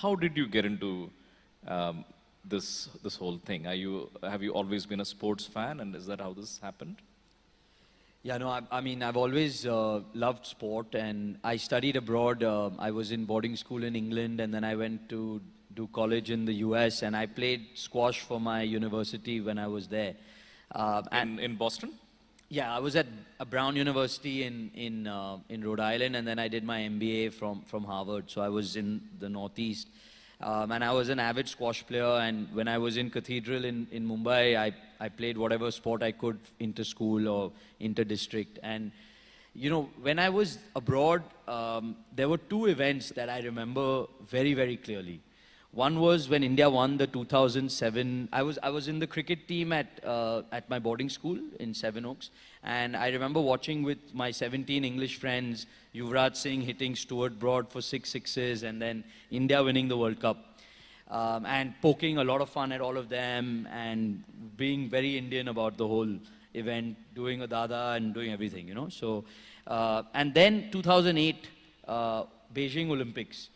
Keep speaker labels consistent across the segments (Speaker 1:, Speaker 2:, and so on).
Speaker 1: how did you get into um, this whole thing? Have you always been a sports fan, and is that how this happened?
Speaker 2: Yeah, no, I mean, I've always loved sport, and I studied abroad. I was in boarding school in England, and then I went to do college in the US, and I played squash for my university when I was there.
Speaker 1: In Boston?
Speaker 2: Yeah, I was at a Brown University in Rhode Island, and then I did my MBA from Harvard. So I was in the Northeast, and I was an avid squash player. And when I was in Cathedral in Mumbai, I played whatever sport I could inter school or inter district. And you know, when I was abroad, there were two events that I remember very, very clearly. One was when India won the 2007. I was in the cricket team at my boarding school in Sevenoaks, and I remember watching with my 17 English friends Yuvraj Singh hitting Stuart Broad for 6 sixes, and then India winning the World Cup, and poking a lot of fun at all of them, and being very Indian about the whole event, doing a dada and doing everything, you know. So, and then 2008 Beijing Olympics.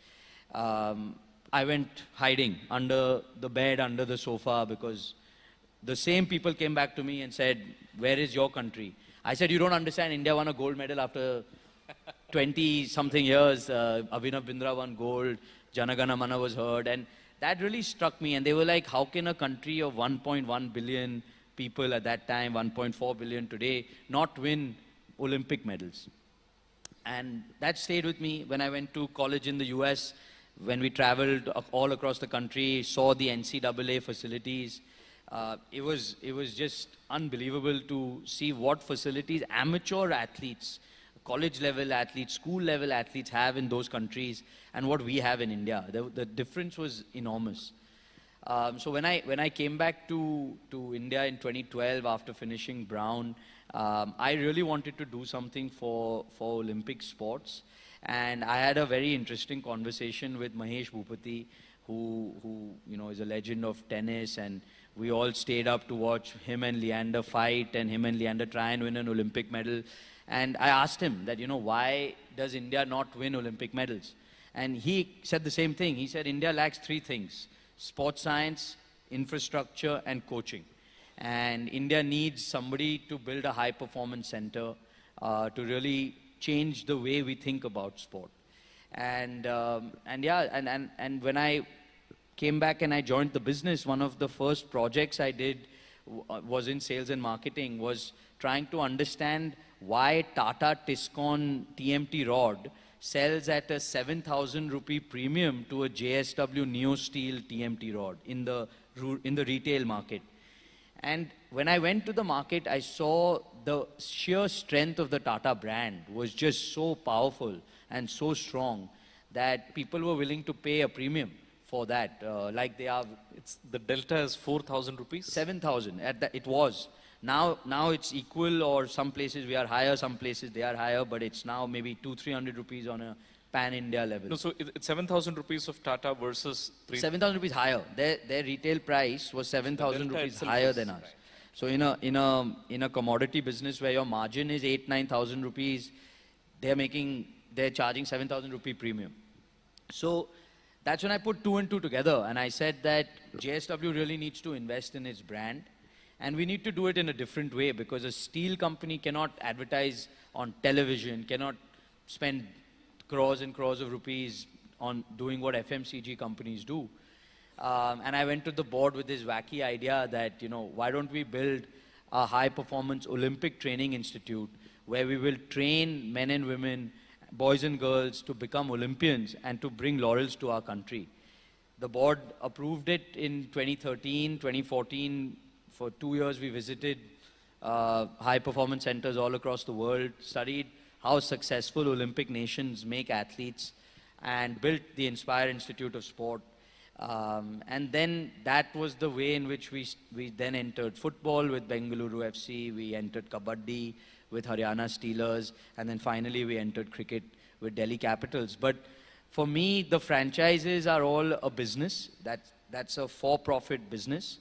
Speaker 2: I went hiding under the bed, under the sofa, because the same people came back to me and said, "Where is your country?" I said, "You don't understand, India won a gold medal after 20 something years. Abhinav Bindra won gold, Janagana Mana was heard." And that really struck me. And they were like, how can a country of 1.1 billion people at that time, 1.4 billion today, not win Olympic medals? And that stayed with me when I went to college in the US. When we traveled all across the country, saw the NCAA facilities, it was just unbelievable to see what facilities amateur athletes, college level athletes, school level athletes have in those countries, and what we have in India. The difference was enormous. So when I came back to India in 2012 after finishing Brown, I really wanted to do something for Olympic sports. And I had a very interesting conversation with Mahesh Bhupati, who you know is a legend of tennis, and we all stayed up to watch him and Leander fight, and him and Leander try and win an Olympic medal. And I asked him that, you know, why does India not win Olympic medals? And he said the same thing. He said India lacks three things: sports science, infrastructure, and coaching. And India needs somebody to build a high performance center to really change the way we think about sport. And yeah, and when I came back and I joined the business, one of the first projects I did was in sales and marketing, was trying to understand why Tata Tiscon TMT rod sells at a 7,000 rupee premium to a JSW Neo Steel TMT rod in the retail market. And when I went to the market, I saw the sheer strength of the Tata brand was just so powerful and so strong that people were willing to pay a premium for that. Like they are.
Speaker 1: The delta is 4,000 rupees?
Speaker 2: 7,000. It was. Now it's equal, or some places we are higher, some places they are higher, but it's now maybe 200-300 rupees on a pan-India level.
Speaker 1: No, so it's 7,000 rupees of Tata versus
Speaker 2: 7,000 rupees higher. Their retail price was 7,000 rupees higher than us. Right. So in a commodity business where your margin is 8,000-9,000 rupees, they're charging 7,000 rupee premium. So that's when I put two and two together, and I said that JSW really needs to invest in its brand, and we need to do it in a different way, because a steel company cannot advertise on television, cannot spend crores and crores of rupees on doing what FMCG companies do. And I went to the board with this wacky idea that, you know, why don't we build a high-performance Olympic training institute where we will train men and women, boys and girls, to become Olympians and to bring laurels to our country. The board approved it in 2013, 2014. For 2 years, we visited high-performance centers all across the world, studied how successful Olympic nations make athletes, and built the Inspire Institute of Sport. And then that was the way in which we then entered football with Bengaluru FC, we entered Kabaddi with Haryana Steelers, and then finally we entered cricket with Delhi Capitals. But for me, the franchises are all a business. That's a for-profit business.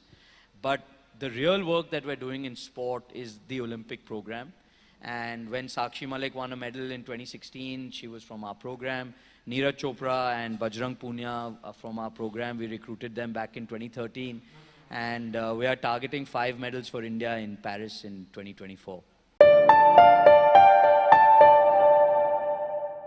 Speaker 2: But the real work that we're doing in sport is the Olympic program. And when Sakshi Malik won a medal in 2016, she was from our program. Neeraj Chopra and Bajrang Punia from our program. We recruited them back in 2013. And we are targeting 5 medals for India in Paris in 2024.